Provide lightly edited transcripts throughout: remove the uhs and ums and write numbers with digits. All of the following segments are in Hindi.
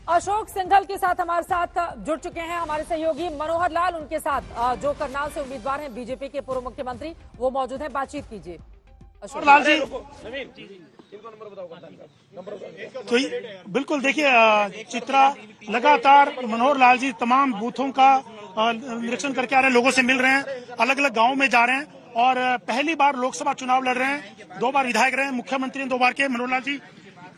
अशोक सिंघल के साथ हमारे साथ जुड़ चुके हैं हमारे सहयोगी मनोहर लाल, उनके साथ जो करनाल से उम्मीदवार हैं बीजेपी के पूर्व मुख्यमंत्री, वो मौजूद हैं। बातचीत कीजिए अशोक लाल जी। तो बिल्कुल देखिए चित्रा, लगातार मनोहर लाल जी तमाम बूथों का निरीक्षण करके आ रहे हैं, लोगों से मिल रहे हैं, अलग अलग गांवों में जा रहे हैं और पहली बार लोकसभा चुनाव लड़ रहे हैं। 2 बार विधायक रहे हैं, मुख्यमंत्री 2 बार के। मनोहर लाल जी,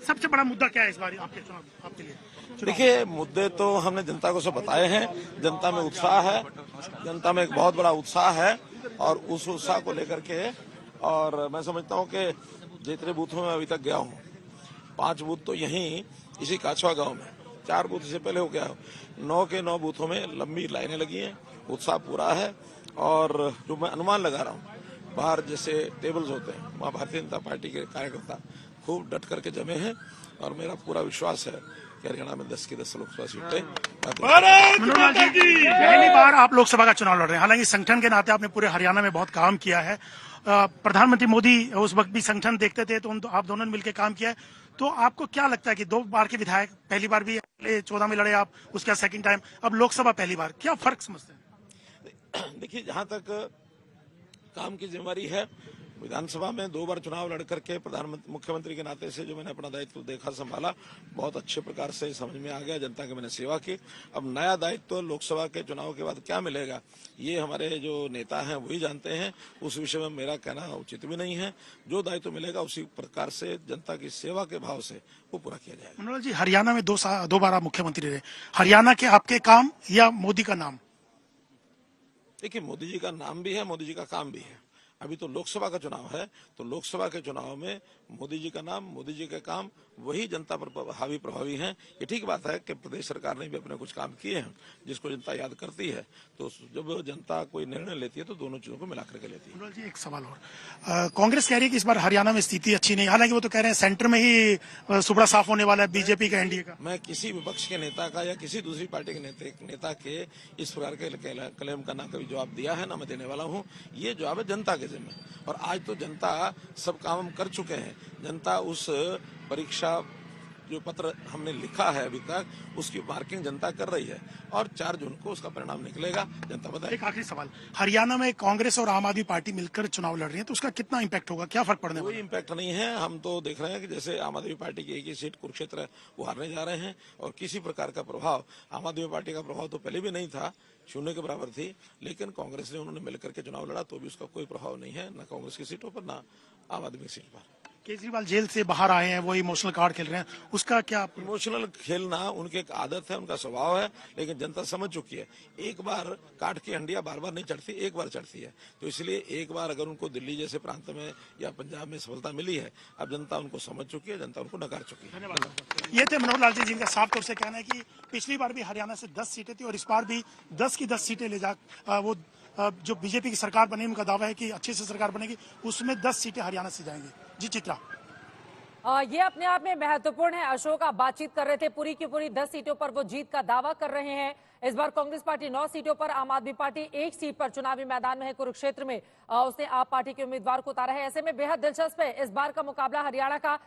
सबसे बड़ा मुद्दा क्या है इस बार आपके चुनाव आपके लिए? देखिए, मुद्दे तो हमने जनता को सब बताए हैं। जनता में उत्साह है, जनता में एक बहुत बड़ा उत्साह है और उस उत्साह को लेकर के और मैं समझता हूं कि जितने बूथों में अभी तक गया हूं, 5 बूथ तो यहीं इसी काछवा गांव में, 4 बूथ इससे पहले हो गया हूं। 9 के 9 बूथों में लंबी लाइनें लगी हैं, उत्साह पूरा है और जो मैं अनुमान लगा रहा हूं, बाहर जैसे टेबल्स होते हैं वहां भारतीय जनता पार्टी के कार्यकर्ता खूब डट करके जमे हैं और मेरा पूरा विश्वास है कि हरियाणा में 10 की 10 लोकसभा सीटें। मनोहर जी, पहली बार आप लोकसभा का चुनाव लड़ रहे हैं, हालांकि संगठन के नाते आपने पूरे हरियाणा में बहुत काम किया है। प्रधानमंत्री मोदी उस वक्त भी संगठन देखते थे, तो आप दोनों ने मिलकर काम किया है। तो आपको क्या लगता है कि 2 बार के विधायक, पहली बार भी 14 में लड़े आप, उसके बाद सेकंड टाइम, अब लोकसभा पहली बार, क्या फर्क समझते हैं? देखिए, जहां तक काम की जिम्मेवारी है, विधानसभा में 2 बार चुनाव लड़ करके प्रधानमंत्री मुख्यमंत्री के नाते से जो मैंने अपना दायित्व देखा, संभाला, बहुत अच्छे प्रकार से समझ में आ गया। जनता की मैंने सेवा की। अब नया दायित्व लोकसभा के चुनाव के बाद क्या मिलेगा, ये हमारे जो नेता हैं वही जानते हैं। उस विषय में मेरा कहना उचित भी नहीं है। जो दायित्व मिलेगा उसी प्रकार से जनता की सेवा के भाव से वो पूरा किया जाएगा। मनोहर जी, हरियाणा में 2 बार आप मुख्यमंत्री रहे, हरियाणा के आपके काम या मोदी का नाम? देखिए, मोदी जी का नाम भी है, मोदी जी का काम भी है। अभी तो लोकसभा का चुनाव है, तो लोकसभा के चुनाव में मोदी जी का नाम, मोदी जी के काम, वही जनता पर हावी प्रभावी हैं। ये ठीक बात है कि प्रदेश सरकार ने भी अपने कुछ काम किए हैं जिसको जनता याद करती है। तो जब जनता कोई निर्णय लेती है तो दोनों चीजों को मिला करके लेती है। मनोहर जी, एक सवाल और, कांग्रेस कह रही है कि इस बार हरियाणा में स्थिति अच्छी नहीं, हालांकि वो तो कह रहे हैं सेंटर में ही सुबड़ा साफ होने वाला है बीजेपी का, एनडीए का। मैं किसी विपक्ष के नेता का या किसी दूसरी पार्टी के नेता के इस प्रकार के क्लेम का ना कभी जवाब दिया है, ना मैं देने वाला हूँ। ये जवाब है जनता के जिम्मे, और आज तो जनता सब काम कर चुके हैं। जनता उस परीक्षा जो पत्र हमने लिखा है अभी तक, उसकी मार्किंग जनता कर रही है और 4 जून को उसका परिणाम निकलेगा, जनता बताएगी। एक आखिरी सवाल, हरियाणा में कांग्रेस और आम आदमी पार्टी मिलकर चुनाव लड़ रही है, तो उसका कितना इम्पैक्ट होगा, क्या फर्क पड़ने वाला? कोई इम्पैक्ट नहीं है। हम तो देख रहे हैं कि जैसे आम आदमी पार्टी की एक ही सीट कुरुक्षेत्र वो हारने जा रहे हैं और किसी प्रकार का प्रभाव, आम आदमी पार्टी का प्रभाव तो पहले भी नहीं था, 0 के बराबर थी, लेकिन कांग्रेस ने उन्होंने मिलकर के चुनाव लड़ा तो भी उसका कोई प्रभाव नहीं है, न कांग्रेस की सीटों पर, न आम आदमी की सीट पर। केजरीवाल जेल से बाहर आए हैं, वो इमोशनल कार्ड खेल रहे हैं, उसका क्या? इमोशनल खेलना उनकी एक आदत है, उनका स्वभाव है, लेकिन जनता समझ चुकी है। एक बार काट की हंडिया बार बार नहीं चढ़ती, एक बार चढ़ती है। तो इसलिए एक बार अगर उनको दिल्ली जैसे प्रांत में या पंजाब में सफलता मिली है, अब जनता उनको समझ चुकी है, जनता उनको नकार चुकी है। धन्यवाद। ये थे मनोहर लाल जी, जिनका साफ तौर से कहना है कि पिछली बार भी हरियाणा से 10 सीटें थी और इस बार भी 10 की 10 सीटें ले जा वो जो बीजेपी की सरकार बनी, उनका दावा है कि अच्छे से सरकार बनेगी, उसमें 10 सीटें हरियाणा से जाएंगी। जी चित्रा, ये अपने आप में महत्वपूर्ण है। अशोक, आप बातचीत कर रहे थे, पूरी की पूरी 10 सीटों पर वो जीत का दावा कर रहे हैं। इस बार कांग्रेस पार्टी 9 सीटों पर, आम आदमी पार्टी 1 सीट पर चुनावी मैदान में है, कुरुक्षेत्र में उसने आप पार्टी के उम्मीदवार को उतारा है। ऐसे में बेहद दिलचस्प है इस बार का मुकाबला हरियाणा का।